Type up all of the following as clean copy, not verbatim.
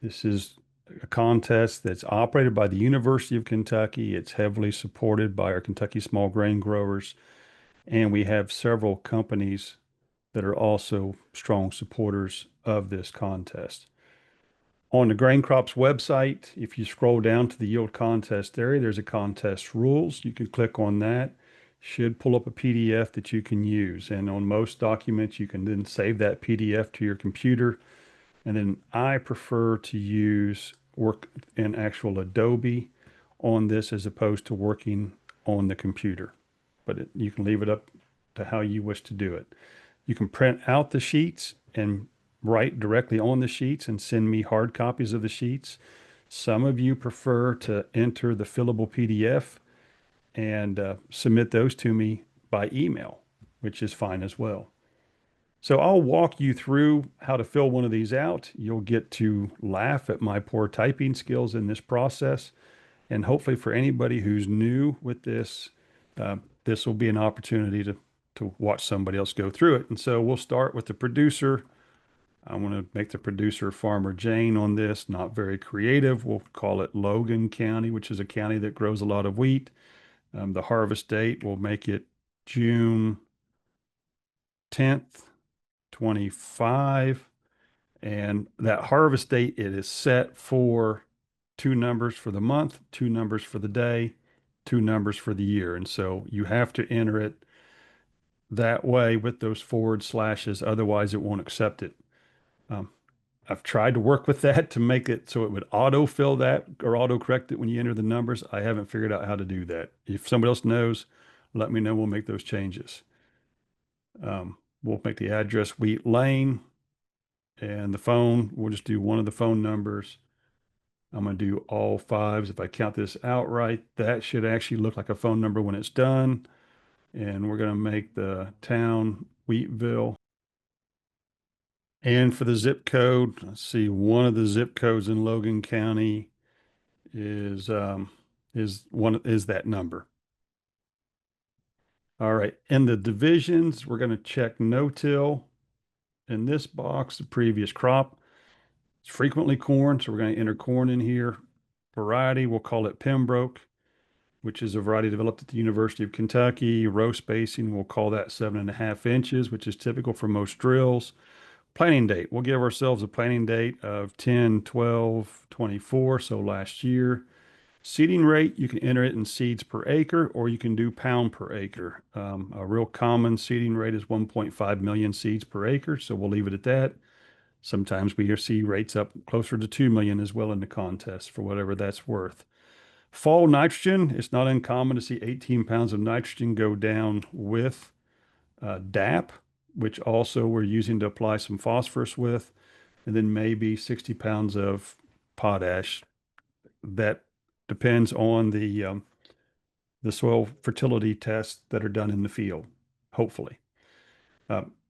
This is a contest that's operated by the University of Kentucky. It's heavily supported by our Kentucky small grain growers, and we have several companies that are also strong supporters of this contest. On the Grain Crops website, if you scroll down to the yield contest area, there's a contest rules. You can click on that. Should pull up a PDF that you can use. And on most documents, you can then save that PDF to your computer. And then I prefer to use work in actual Adobe on this as opposed to working on the computer. But you can leave it up to how you wish to do it. You can print out the sheets and write directly on the sheets and send me hard copies of the sheets. Some of you prefer to enter the fillable PDF and submit those to me by email, which is fine as well. So I'll walk you through how to fill one of these out. You'll get to laugh at my poor typing skills in this process. And hopefully for anybody who's new with this, this will be an opportunity to watch somebody else go through it. And so we'll start with the producer. I want to make the producer Farmer Jane on this, not very creative. We'll call it Logan County, which is a county that grows a lot of wheat. The harvest date, we'll make it June 10th, 25. And that harvest date, it is set for two numbers for the month, two numbers for the day, two numbers for the year. And so you have to enter it that way with those forward slashes. Otherwise, it won't accept it. Um, I've tried to work with that to make it so it would auto-fill that or auto-correct it when you enter the numbers. I haven't figured out how to do that. If somebody else knows, let me know. We'll make those changes. We'll make the address Wheat Lane and the phone. We'll just do one of the phone numbers. I'm going to do all fives. If I count this out right, that should actually look like a phone number when it's done. And we're going to make the town Wheatville. And for the zip code, let's see, one of the zip codes in Logan County is that number. All right. In the divisions, we're going to check no-till. In this box, the previous crop. It's frequently corn, so we're going to enter corn in here. Variety, we'll call it Pembroke, which is a variety developed at the University of Kentucky. Row spacing, we'll call that 7.5 inches, which is typical for most drills. Planting date, we'll give ourselves a planting date of 10/12/24, so last year. Seeding rate, you can enter it in seeds per acre or you can do pound per acre. A real common seeding rate is 1.5 million seeds per acre, so we'll leave it at that. Sometimes we see rates up closer to 2 million as well in the contest for whatever that's worth. Fall nitrogen, it's not uncommon to see 18 pounds of nitrogen go down with DAP, which also we're using to apply some phosphorus with, and then maybe 60 pounds of potash. That depends on the soil fertility tests that are done in the field, hopefully.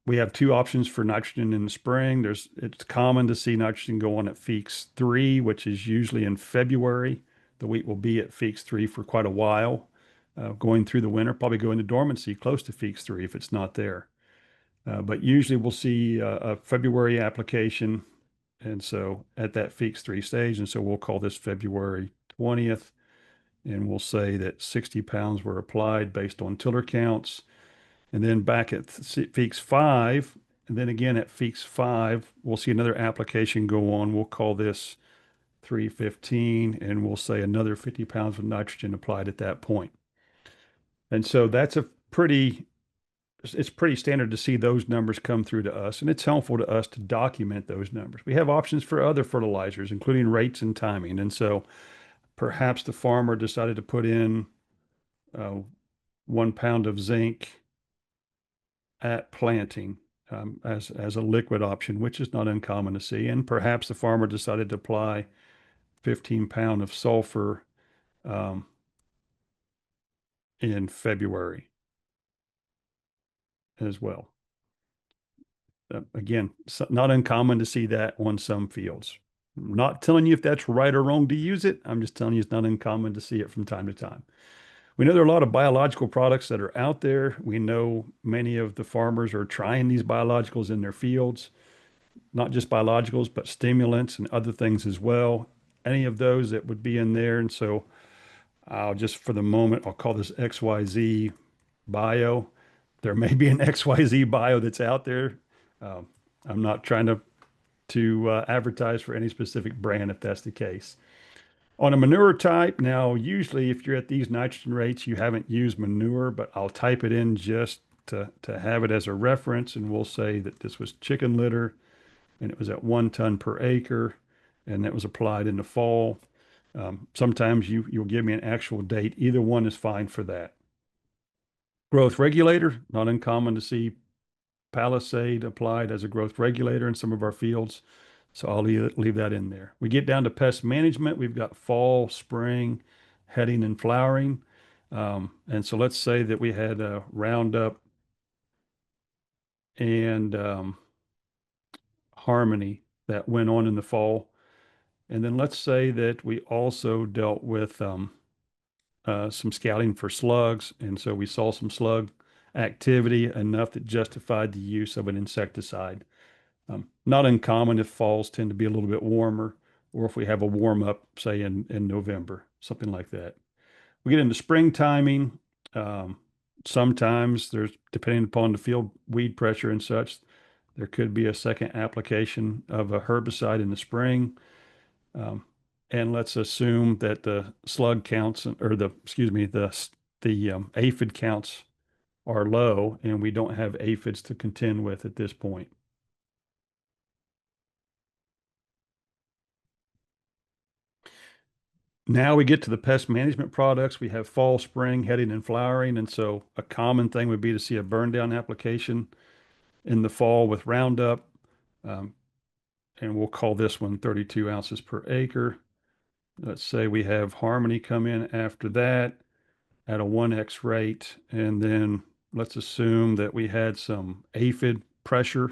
We have two options for nitrogen in the spring. It's common to see nitrogen go on at Feeks 3, which is usually in February. The wheat will be at Feeks 3 for quite a while, going through the winter, probably go into dormancy close to Feeks 3 if it's not there. But usually we'll see a February application, and so at that Feeks 3 stage, and so we'll call this February 20th, and we'll say that 60 pounds were applied based on tiller counts. And then back at Feeks 5, and then again at Feeks 5, we'll see another application go on. We'll call this 315, and we'll say another 50 pounds of nitrogen applied at that point. And so it's pretty standard to see those numbers come through to us, and it's helpful to us to document those numbers. We have options for other fertilizers, including rates and timing. And so perhaps the farmer decided to put in 1 pound of zinc at planting as a liquid option, which is not uncommon to see. And perhaps the farmer decided to apply 15 pound of sulfur in February as well. Again, not uncommon to see that on some fields. I'm not telling you if that's right or wrong to use it. I'm just telling you it's not uncommon to see it from time to time. We know there are a lot of biological products that are out there. We know many of the farmers are trying these biologicals in their fields. not just biologicals, but stimulants and other things as well. Any of those that would be in there. And so I'll just, for the moment, I'll call this XYZ bio. There may be an XYZ bio that's out there. Um, I'm not trying to advertise for any specific brand if that's the case. On a manure type, now usually if you're at these nitrogen rates, you haven't used manure, but I'll type it in just to have it as a reference, and we'll say that this was chicken litter and it was at 1 ton per acre, and that was applied in the fall. Sometimes you'll give me an actual date. Either one is fine for that. Growth regulator, not uncommon to see Palisade applied as a growth regulator in some of our fields. So I'll leave that in there. We get down to pest management. We've got fall, spring, heading, and flowering. And so let's say that we had a Roundup and Harmony that went on in the fall. And then let's say that we also dealt with some scouting for slugs. And so we saw some slug activity enough that justified the use of an insecticide. Not uncommon if falls tend to be a little bit warmer, or if we have a warm up, say in November, something like that. We get into spring timing. Um, Sometimes there's, depending upon the field weed pressure and such, there could be a second application of a herbicide in the spring. Um, and let's assume that the slug counts, or excuse me, the aphid counts are low, and we don't have aphids to contend with at this point. Now we get to the pest management products. We have fall, spring, heading, and flowering. And so a common thing would be to see a burn down application in the fall with Roundup. Um, and we'll call this one 32 ounces per acre. Let's say we have Harmony come in after that at a 1x rate. And then let's assume that we had some aphid pressure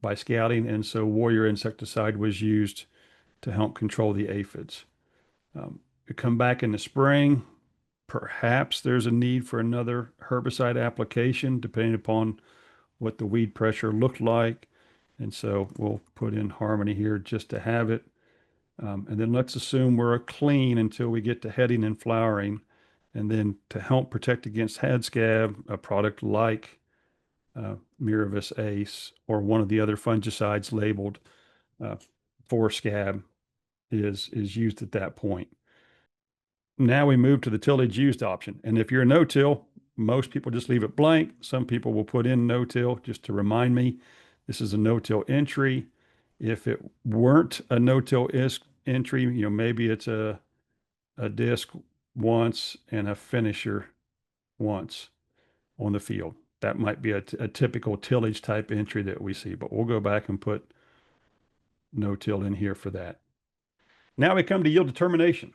by scouting. And so Warrior insecticide was used to help control the aphids. We come back in the spring. Perhaps there's a need for another herbicide application, depending upon what the weed pressure looked like. And so we'll put in Harmony here just to have it. And then let's assume we're clean until we get to heading and flowering. And then to help protect against head scab, a product like Miravis Ace or one of the other fungicides labeled uh, for scab is used at that point. Now we move to the tillage used option. And if you're a no-till, most people just leave it blank. Some people will put in no-till just to remind me this is a no-till entry. If it weren't a no-till entry, maybe it's a disc once and a finisher once on the field. That might be a typical tillage type entry that we see, but we'll go back and put no-till in here for that. Now we come to yield determination.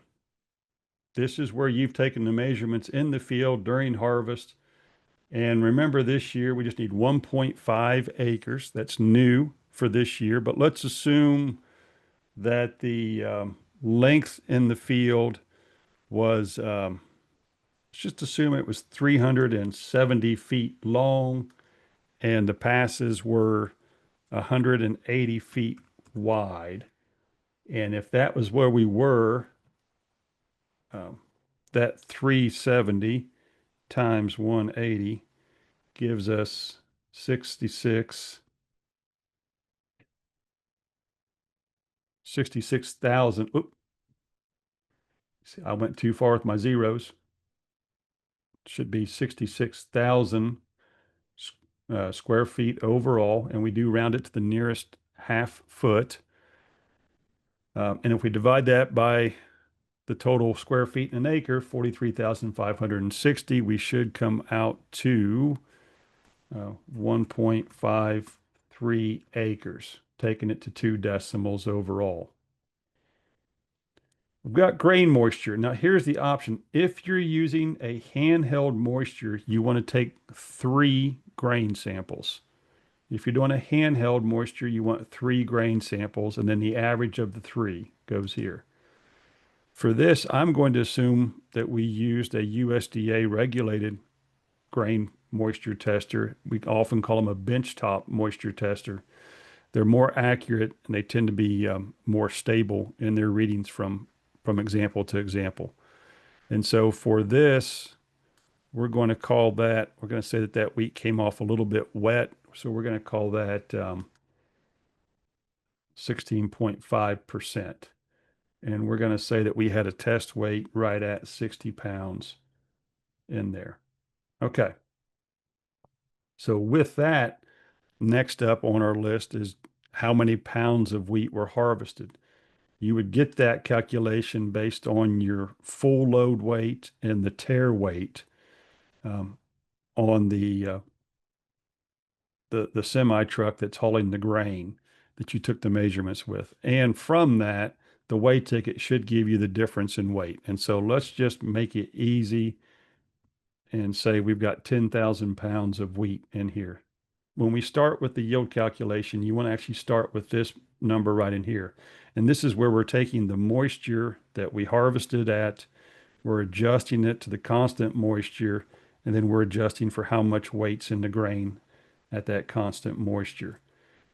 This is where you've taken the measurements in the field during harvest. And remember, this year we just need 1.5 acres. That's new for this year. But let's assume that the length in the field was, let's just assume it was 370 feet long and the passes were 180 feet wide. And if that was where we were, um, that 370 times 180 gives us 66,000. Oops, see, I went too far with my zeros. Should be 66,000 square feet overall, and we do round it to the nearest half foot. And if we divide that by the total square feet in an acre, 43,560, we should come out to 1.53 acres, taking it to 2 decimals overall. We've got grain moisture. Now here's the option. If you're using a handheld moisture, you want to take 3 grain samples. If you're doing a handheld moisture, you want 3 grain samples, and then the average of the 3 goes here. For this, I'm going to assume that we used a USDA regulated grain moisture tester. We often call them a benchtop moisture tester. they're more accurate and they tend to be more stable in their readings from example to example. And so for this, we're going to call that, we're going to say that that wheat came off a little bit wet. So we're going to call that 16.5%. And we're going to say that we had a test weight right at 60 pounds in there. Okay. So with that, next up on our list is how many pounds of wheat were harvested. You would get that calculation based on your full load weight and the tare weight um, on the semi truck that's hauling the grain that you took the measurements with. And from that, the weigh ticket should give you the difference in weight. And so let's just make it easy and say we've got 10,000 pounds of wheat in here. When we start with the yield calculation, you want to actually start with this number right in here. And this is where we're taking the moisture that we harvested at, we're adjusting it to the constant moisture, and then we're adjusting for how much weight's in the grain at that constant moisture.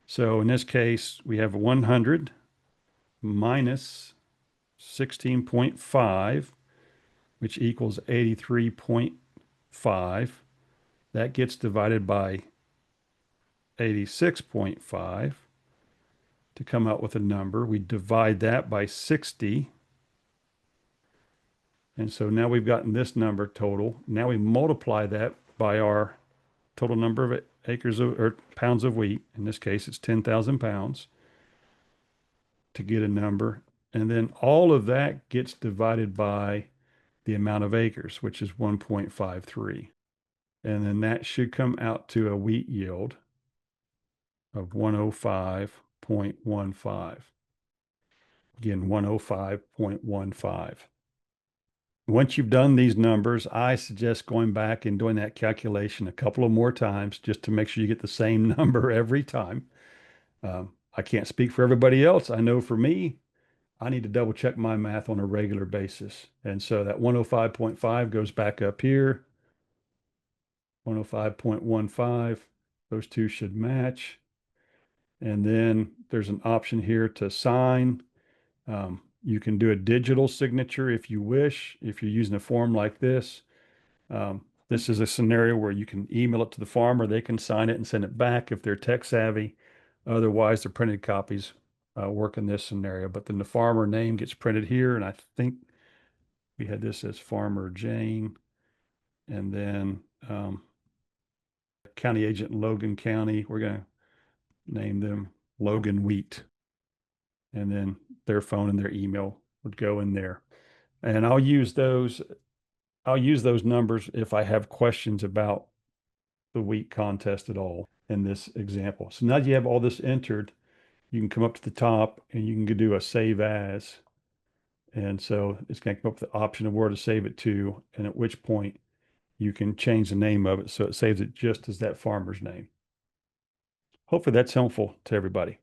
So in this case, we have 100 minus 16.5, which equals 83.5. That gets divided by 86.5 to come out with a number. We divide that by 60. And so now we've gotten this number total. Now we multiply that by our total number of acres or pounds of wheat. In this case, it's 10,000 pounds to get a number. And then all of that gets divided by the amount of acres, which is 1.53. And then that should come out to a wheat yield of 105.15. Again, 105.15. Once you've done these numbers, I suggest going back and doing that calculation a couple of more times just to make sure you get the same number every time. I can't speak for everybody else. I know for me, I need to double check my math on a regular basis. And so that 105.5 goes back up here, 105.15. Those two should match. And then there's an option here to sign. You can do a digital signature if you wish, if you're using a form like this. This is a scenario where you can email it to the farmer. They can sign it and send it back if they're tech savvy. Otherwise, the printed copies work in this scenario. But then the farmer name gets printed here. And I think we had this as Farmer Jane. And then county agent in Logan County, we're going to name them Logan Wheat. And then their phone and their email would go in there. And I'll use those numbers if I have questions about the wheat contest at all in this example. So now that you have all this entered, you can come up to the top and you can do a save as. And so it's going to come up with the option of where to save it to, and at which point you can change the name of it so it saves it just as that farmer's name. Hopefully that's helpful to everybody.